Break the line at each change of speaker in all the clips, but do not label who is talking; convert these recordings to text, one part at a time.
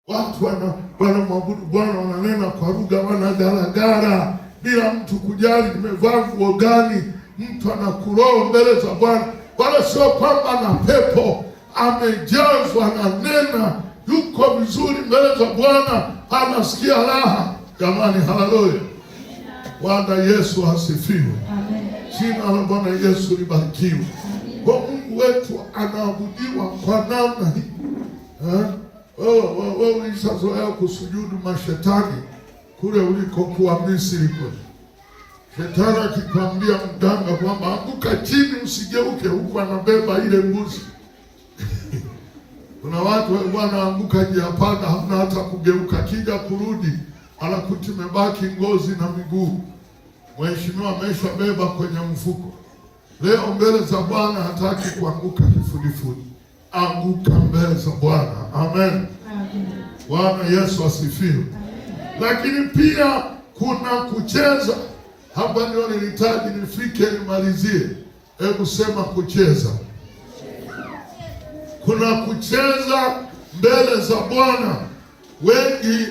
Watu wanamwabudu Bwana, wananena kwa lugha, wanagaragara bila mtu kujali nimevaa nguo gani. Mtu anakuroho mbele za Bwana, wala sio kwamba na pepo, amejazwa na nena, yuko vizuri mbele za Bwana, anasikia raha. Jamani, haleluya! Bwana Yesu asifiwe. Amen. Jina la Bwana Yesu libarikiwe. Kwa Mungu wetu anaabudiwa kwa namna hii. Wewe ulishazoea kusujudu mashetani kule ulikokuwa Misri kule. Shetani akikwambia mganga kwamba anguka chini usigeuke, huku anabeba ile mbuzi. Kuna watu wanaanguka jiapanda, hamna hata kugeuka, kija kurudi anakuti mebaki ngozi na miguu. Mheshimiwa ameshabeba kwenye mfuko. Leo mbele za Bwana hataki kuanguka kifudifudi. Anguka mbele za Bwana. Amen. Bwana Yesu asifiwe. Lakini pia kuna kucheza. Hapa ndio nilitaji nifike nimalizie. Hebu sema kucheza. Kuna kucheza mbele za Bwana. Wengi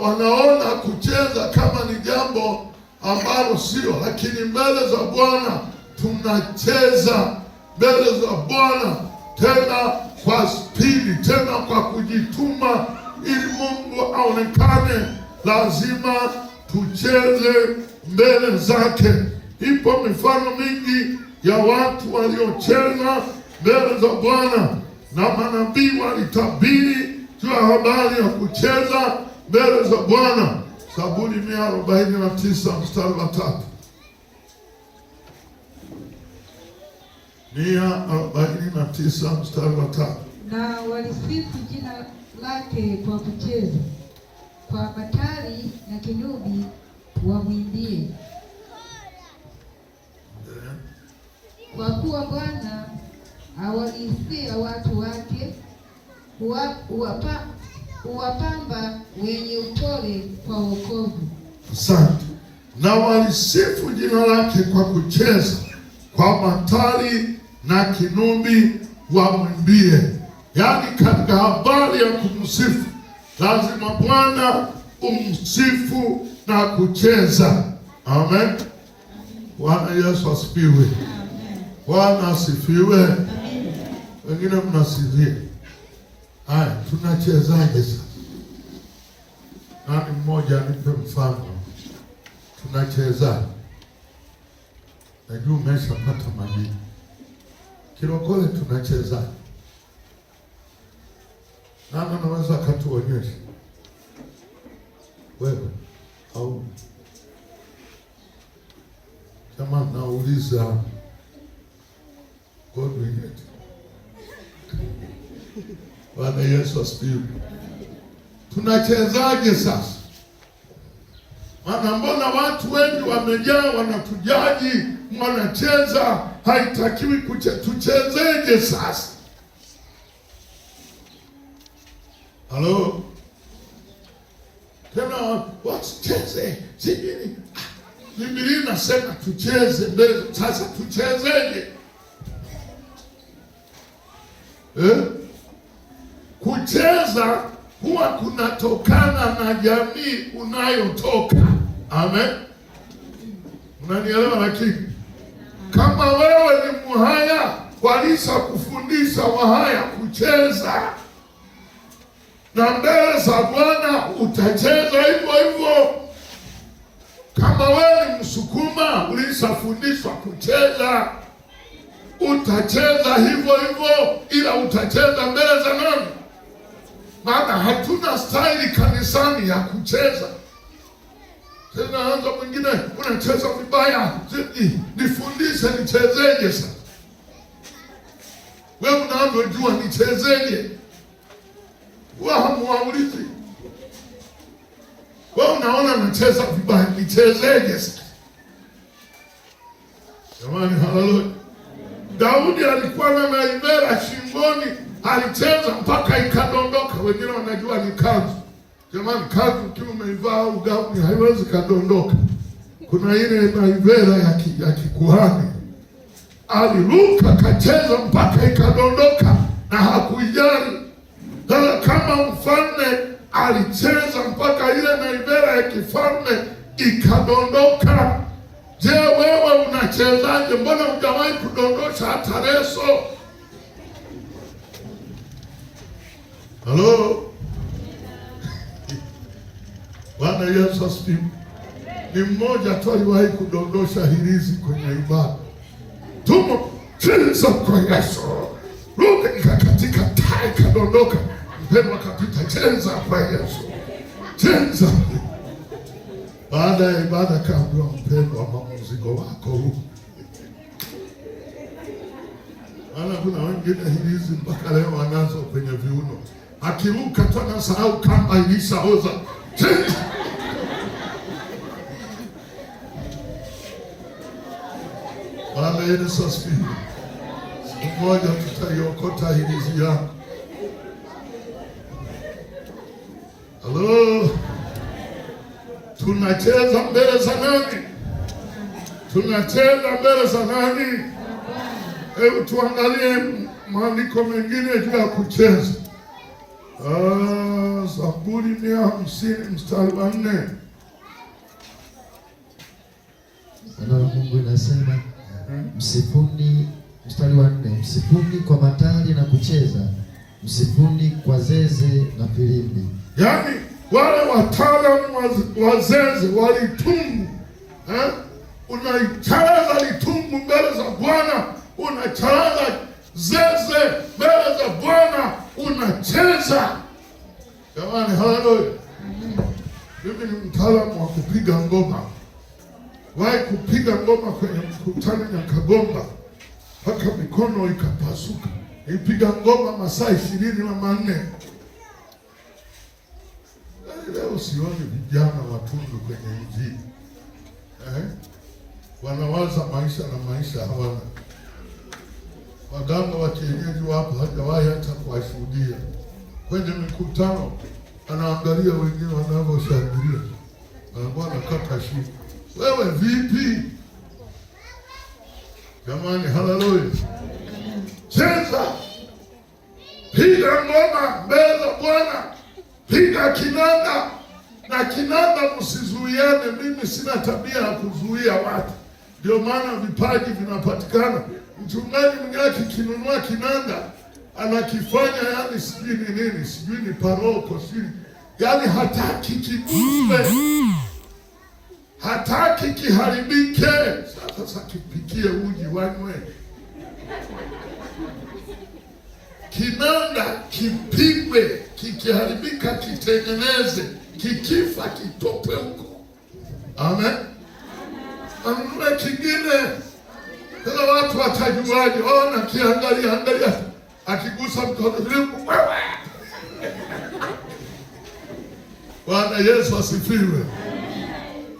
wanaona kucheza kama ni jambo ambalo sio, lakini mbele za Bwana tunacheza mbele za Bwana, tena kwa spidi, tena kwa kujituma, ili Mungu aonekane. Lazima tucheze mbele zake. Ipo mifano mingi ya watu waliocheza mbele za Bwana, na manabii walitabiri juu ya habari ya kucheza mbele za Bwana. Zaburi 149 mstari wa 3. 149 mstari wa 3.
Na walisifu jina lake kwa kucheza, kwa matari na kinubi wamwimbie. Kwa kuwa Bwana awalisia watu wake, huwapamba wenye upole kwa wokovu.
Asante. Na walisifu jina lake kwa kucheza, kwa matari na kinubi wamwimbie. Yaani katika habari ya kumsifu, lazima Bwana umsifu na kucheza. Amen. Bwana Yesu asifiwe. Amen. Bwana asifiwe. Amen. Wengine mnasifia. Haya, tunachezaje sasa? Nani mmoja anipe mfano? Tunachezaje? Najua umeshapata majibu. Kilokole tunachezaje? Nani anaweza katuonyesha? Wewe au kama nauliza Godwin. Bwana Yesu asifiwe. Tunachezaje sasa? Maana mbona watu wengi wamejaa wanatujaji, wanacheza, haitakiwi tuchezeje sasa? Halo? Tena wasicheze sijini. Biblia inasema tucheze mbele. Sasa tuchezeje? Kucheza huwa kunatokana na jamii unayotoka. Amen. Unanielewa? Lakini kama wewe ni Mhaya, walisa kufundisha Wahaya kucheza, na mbele za Bwana utacheza hivyo hivyo. Kama wewe ni Msukuma, ulisafundishwa kucheza, utacheza hivyo hivyo, ila utacheza mbele za nani? Maana hatuna staili kanisani ya kucheza. Tena anza mwingine unacheza vibaya, nifundishe nichezeje sasa? Wewe unavyojua nichezeje? Waulizi. Wewe unaona nacheza vibaya, nichezeje sasa? Jamani, haleluya. Daudi alikuwa na naivera shingoni, alicheza mpaka ikadondoka. Wengine wanajua ni kanzu. Jamani, kanzu ukiwa umeivaa au gauni haiwezi kadondoka. Kuna ile naivera ya kikuhani. Aliruka kacheza mpaka ikadondoka na hakuijali. kama mfalme alicheza mpaka ile naivera ya kifalme ikadondoka. Je, wewe unachezaje? Mbona hujawahi kudondosha hata leso? Halo? Bwana Yesu asifiwe. Ni mmoja tu aliwahi kudondosha hirizi kwenye ibada. Tumo cheza kwa Yesu. Lugha ikakatika, taa ikadondoka. Mpendwa kapita, cheza kwa Yesu. Cheza. Baada ya ibada kaambiwa, mpendwa, mzigo wako huu. Maana kuna wengine hirizi mpaka leo wanazo kwenye viuno. Akiruka tu anasahau kamba ilishaoza. Bwana Yesu asifiwe. Siku moja tutaiokota hirizi yako. Halo. Tunacheza mbele za nani? Tunacheza mbele za nani? Hebu tuangalie maandiko mengine juu ya kucheza. Zaburi 150 mstari wa 4.
Neno la Mungu linasema msifuni, mstari wa 4, msifuni kwa matari na kucheza, msifuni kwa zeze na filimbi.
Yaani wale wataalamu wa zeze walitungu, unaicharaza litungu mbele za Bwana, unacharaza zeze mbele za Bwana, unacheza. Jamani, haleluya. Mimi ni mtaalamu wa kupiga ngoma. Wahi kupiga ngoma kwenye mkutano Nyakagomba mpaka mikono ikapasuka. Nipiga ngoma masaa 24. Leo sioni vijana watundu kwenye Injili. Wanawaza maisha na maisha hawana. Waganga wa kienyeji wapo, hajawahi hata kuwashuhudia. Kwenye mikutano anaangalia wengine wanavyoshangilia. Bwana kata shida. Wewe vipi? Jamani, haleluya. Cheza. Piga ngoma mbele za Bwana. Piga kinanda. Na kinanda msizuiane. Mimi sina tabia ya kuzuia watu. Ndio maana vipaji vinapatikana. Mchungaji mwingine akikinunua kinanda anakifanya yani sijui ni nini, sijui ni paroko, sijui. Yani hataki kiguswe. Hataki kiharibike. Sasa kipikie uji wanywe. Kinanda kipigwe, kikiharibika kitengeneze, kikifa kitope huko. Amen. Anunue kingine. Sasa watu watajuaje? Ona angalia akigusa mkono vipi? Bwana Yesu asifiwe.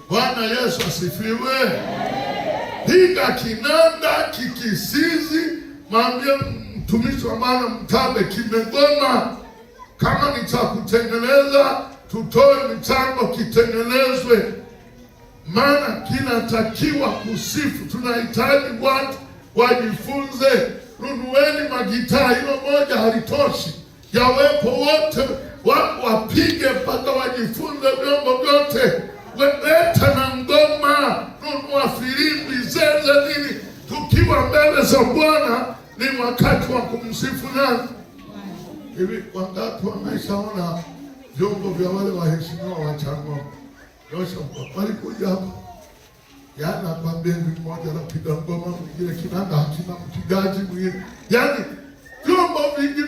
Bwana Yesu asifiwe. Piga kinanda kikisizi, mwambie mtumishi wa Bwana Mtabe kimegoma. Kama ni cha kutengeneza, tutoe michango kitengenezwe. Maana kinatakiwa kusifu. Tunahitaji watu wajifunze. Nunueni magitaa, hilo moja halitoshi. Yawepo wote wapige mpaka wajifunze vyombo vyote. Leta na ngoma, nunua filimbi, zeze nini. Tukiwa mbele za Bwana ni wakati wa kumsifu nani? Hivi wangapi wameshaona vyombo vya wale waheshimiwa wa Chang'ombe? Yosha walikuja hapa. Yana kwa bendi mmoja anapiga ngoma, mwingine kinanda hakina mpigaji mwingine. Yaani vyombo vingi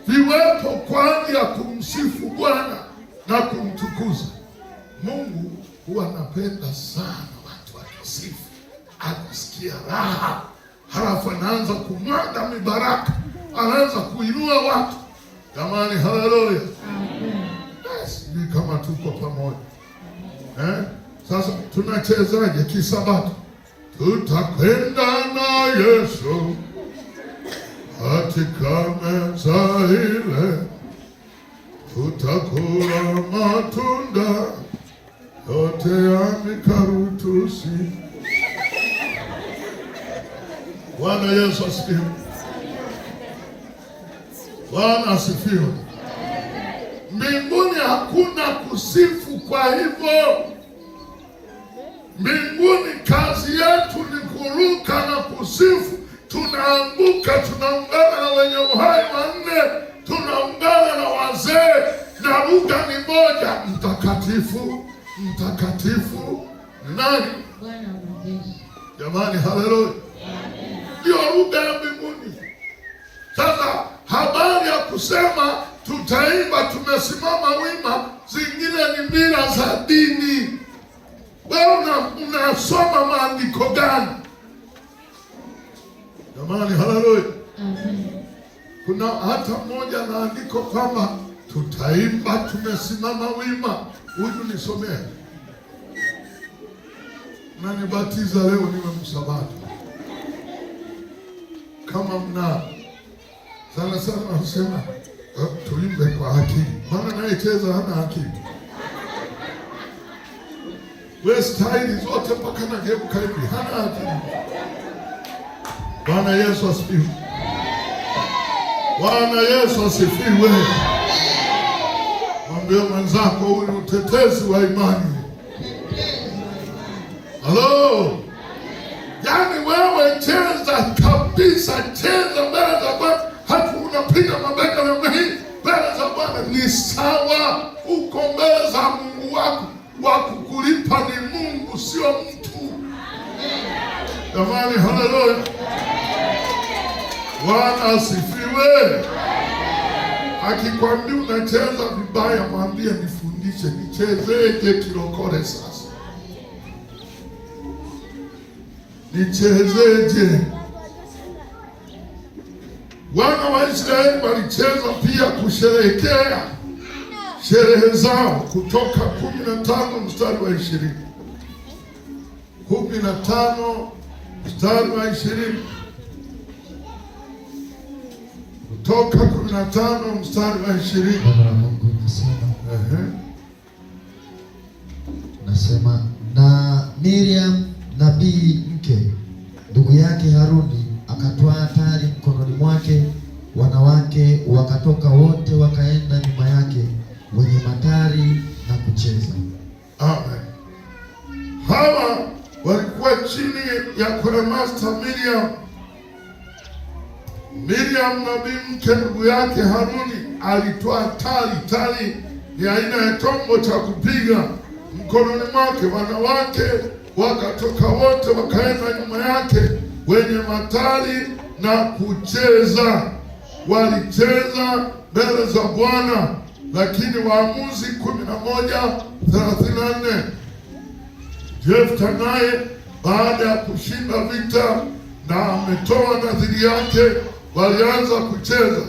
viwepo kwa ajili ya kumsifu Bwana na kumtukuza. Mungu huwa anapenda sana watu wakisifu. Anasikia raha. Halafu anaanza kumwaga mibaraka. Anaanza kuinua watu. Jamani, haleluya. Sijui kama tuko pamoja. Sasa tunachezaje kisabato? Tutakwenda na Yesu katika meza ile, tutakula matunda yote ya mikarutusi. Bwana Yesu asifiwe. Bwana asifiwe. Mbinguni hakuna kusifu, kwa hivyo mbinguni kazi yetu ni kuruka na kusifu. Tunaanguka, tunaungana na wenye uhai wanne, tunaungana na wazee, na lugha ni moja, mtakatifu, mtakatifu. Nani?
Bwana wa majeshi.
Jamani, haleluya. Ndio lugha ya mbinguni. Sasa habari ya kusema tutaimba tumesimama wima, zingine ni mila za dini. Wewe unasoma maandiko gani? Jamani, haleluya. Kuna hata mmoja na andiko kwamba tutaimba tumesimama wima. Huyu nisomee. Nanibatiza leo niwe msabato. Kama mna sana wanasema tuimbe kwa akili. Maana anayecheza hana akili. We staili zote mpaka nageuka hivi, hana akili. Bwana Yesu asifiwe. Bwana Yesu asifiwe. Mwambie mwenzako huyu utetezi wa imani. Halo. Yaani wewe cheza kabisa, cheza mbele za Bwana. Hata unapiga mabega namna hii mbele za Bwana ni sawa. Uko mbele za Mungu wako, wa kukulipa ni Mungu, sio mtu. Jamani, haleluya. Bwana asifiwe. Akikwambia unacheza vibaya, mwambie nifundishe, nichezeje kilokole sasa? Nichezeje? Wana wa Israeli walicheza pia kusherehekea sherehe zao. Kutoka 15 mstari wa 20. 15 mstari wa 20. Kutoka 15 mstari wa 20.
Mungu nasema na Miriam nabii mke ndugu yake Haruni akatwaa tari mkononi mwake, wanawake wakatoka wote wakaenda nyuma yake wenye matari na kucheza.
Amen. Hawa walikuwa chini ya Koremasta Miriam. Miriam nabii mke ndugu yake Haruni alitwaa tari. Tari ni aina ya chombo cha kupiga mkononi mwake, wanawake wakatoka wote wakaenda nyuma yake wenye matari na kucheza. Walicheza mbele za Bwana. Lakini Waamuzi 11:34. Jefta naye baada ya kushinda vita na ametoa nadhiri yake, walianza kucheza.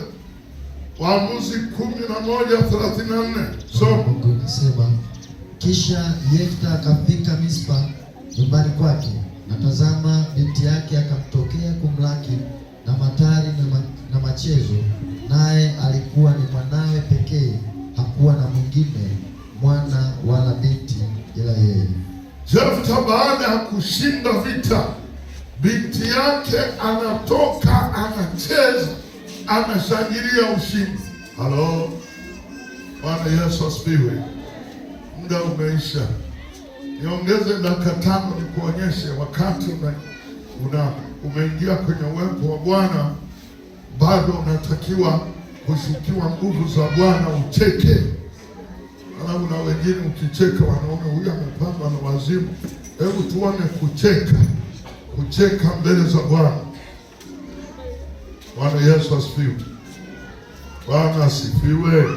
Waamuzi 11:34.
Mungu anasema kisha Yefta akafika Mispa nyumbani kwake, na tazama binti yake akamtokea kumlaki na matari na machezo, naye alikuwa ni mwanawe pekee, hakuwa na mwingine mwana wala binti ila yeye.
Jefta baada ya kushinda vita, binti yake anatoka anacheza, anashangilia ushindi. Halo. Bwana Yesu asifiwe. Muda umeisha. Niongeze dakika 5 nikuonyeshe wakati umeingia kwenye uwepo wa Bwana, bado unatakiwa kushukiwa nguvu za Bwana, ucheke. Alafu na wengine ukicheka wanaona huyu amepamba na wazimu. Hebu tuone kucheka mbele za Bwana. Bwana Yesu asifiwe. Bwana asifiwe.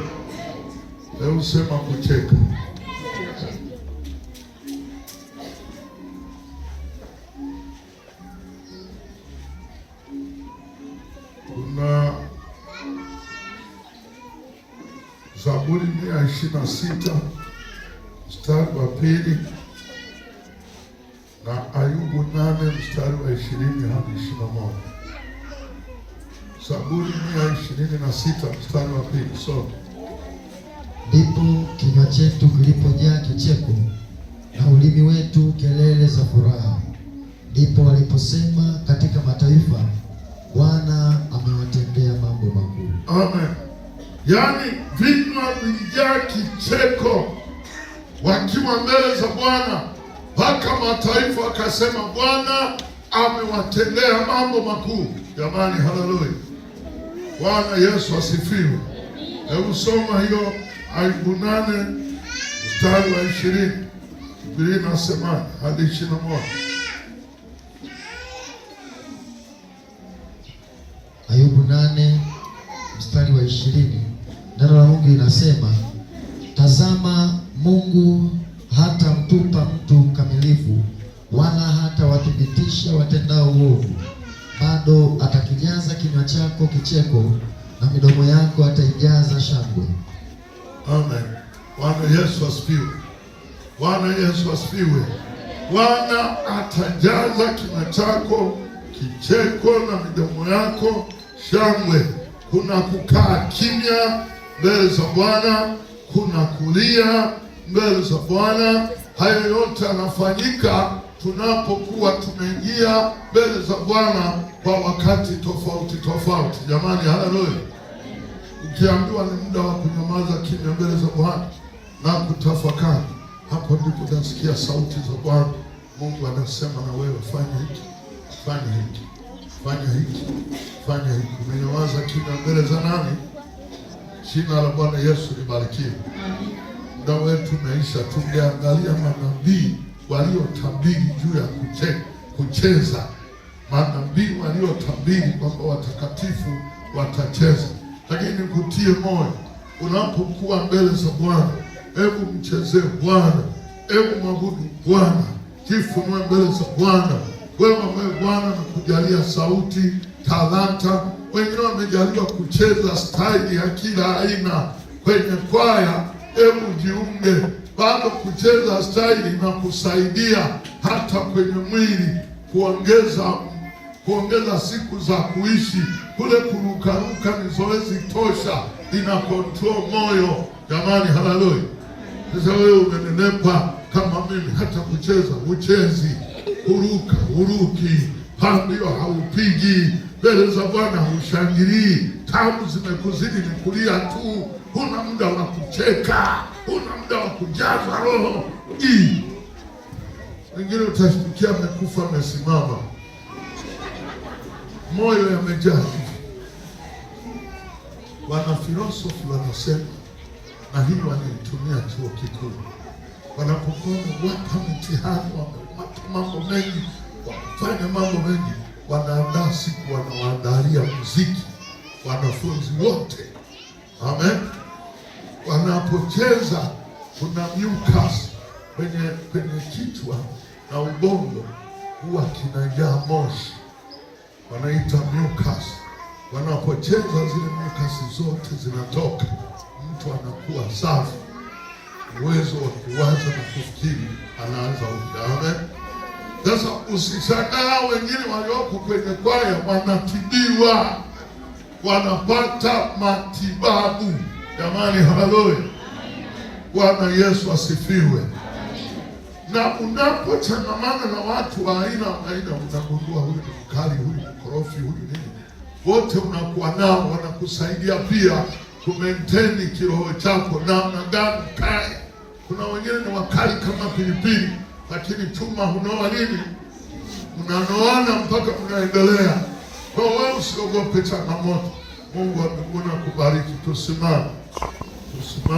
Hebu sema kucheka. Kuna Zaburi 126 mstari wa 2 na Ayubu 8 mstari wa 20 hadi 21. Zaburi 126 mstari wa 2. So
ndipo kinywa chetu kilipojaa kicheko na ulimi wetu kelele za furaha. Ndipo waliposema katika mataifa, Bwana amewatendea mambo makuu.
Amen. Yaani vinywa vilijaa kicheko wakiwa mbele za Bwana, mpaka mataifa wakasema Bwana amewatendea mambo makuu. Jamani, haleluya! Bwana Yesu asifiwe. Hebu soma hiyo Ayubu 8 mstari wa 20. Biblia inasema hadi 21.
Ayubu 8 mstari wa 20. Neno la Mungu linasema, tazama, Mungu hata mtupa mtu mkamilifu, wala hata wathibitisha watendao uovu. Bado atakijaza kinywa chako kicheko, na midomo yako ataijaza shangwe.
Amen. Bwana Yesu asifiwe. Bwana Yesu asifiwe. Bwana atajaza kinywa chako kicheko na midomo yako shangwe. Kuna kukaa kimya mbele za Bwana, kuna kulia mbele za Bwana. Hayo yote yanafanyika tunapokuwa tumeingia mbele za Bwana kwa wakati tofauti tofauti. Jamani, haleluya! Ukiambiwa ni muda wa kunyamaza kimya mbele za Bwana na kutafakari, hapo ndipo utasikia sauti za Bwana. Mungu anasema na wewe, fanya hiki, fanya hiki, fanya hiki, fanya hiki. Umenyamaza kimya mbele za nani? Jina la Bwana Yesu libarikiwe. Muda wetu umeisha. Tungeangalia manabii waliotabiri juu ya kucheza, manabii waliotabiri kwamba watakatifu watacheza. Lakini nikutie moyo, unapokuwa mbele za Bwana, hebu mchezee Bwana, hebu mwabudu Bwana, jifunue mbele za Bwana. Wewe Bwana amekujalia sauti, talanta. Wengine wamejaliwa kucheza staili ya kila aina kwenye kwaya. Hebu jiunge. Bado kucheza staili na kusaidia hata kwenye mwili, kuongeza siku za kuishi. Kule kurukaruka ni zoezi tosha, ina control moyo. Jamani, haleluya! Sasa wewe umenenepa kama mimi, hata kucheza uchezi, kuruka uruki, pambio haupigi, mbele za Bwana hushangilii. Tabu zimekuzidi ni kulia tu, huna muda wa kucheka, huna muda wa kujaza roho. Wengine utashtukia amekufa amesimama, moyo yamejaa hivi. Wana filosofi wanasema, na hii wanaitumia chuo kikuu, wanapokuwa wapa mtihani, wamepata mambo mengi, wafanya mambo mengi, wanaandaa siku, wanawaandalia muziki wanafunzi wote. Amen. Wanapocheza kuna mucus kwenye kichwa na ubongo, huwa kinajaa moshi, wanaita mucus. Wanapocheza zile mucus zote zinatoka, mtu anakuwa safi, uwezo wa kuwaza na kufikiri anaanza upya. Amen. Sasa usishangaa wengine walioko kwenye kwaya wanatibiwa, wanapata matibabu. Jamani, haleluya! Bwana Yesu asifiwe. Na unapochangamana na watu wa aina, unagundua huyu ni mkali, huyu ni mkorofi, huyu nini, wote unakuwa nao, wanakusaidia pia kumaintain kiroho chako namna gani kae. Kuna wengine ni wakali kama pilipili, lakini chuma hunoa nini, mnanoana mpaka mnaendelea. Kwa wewe usiogope changamoto. Mungu wa mbinguni akubariki. Tusimame.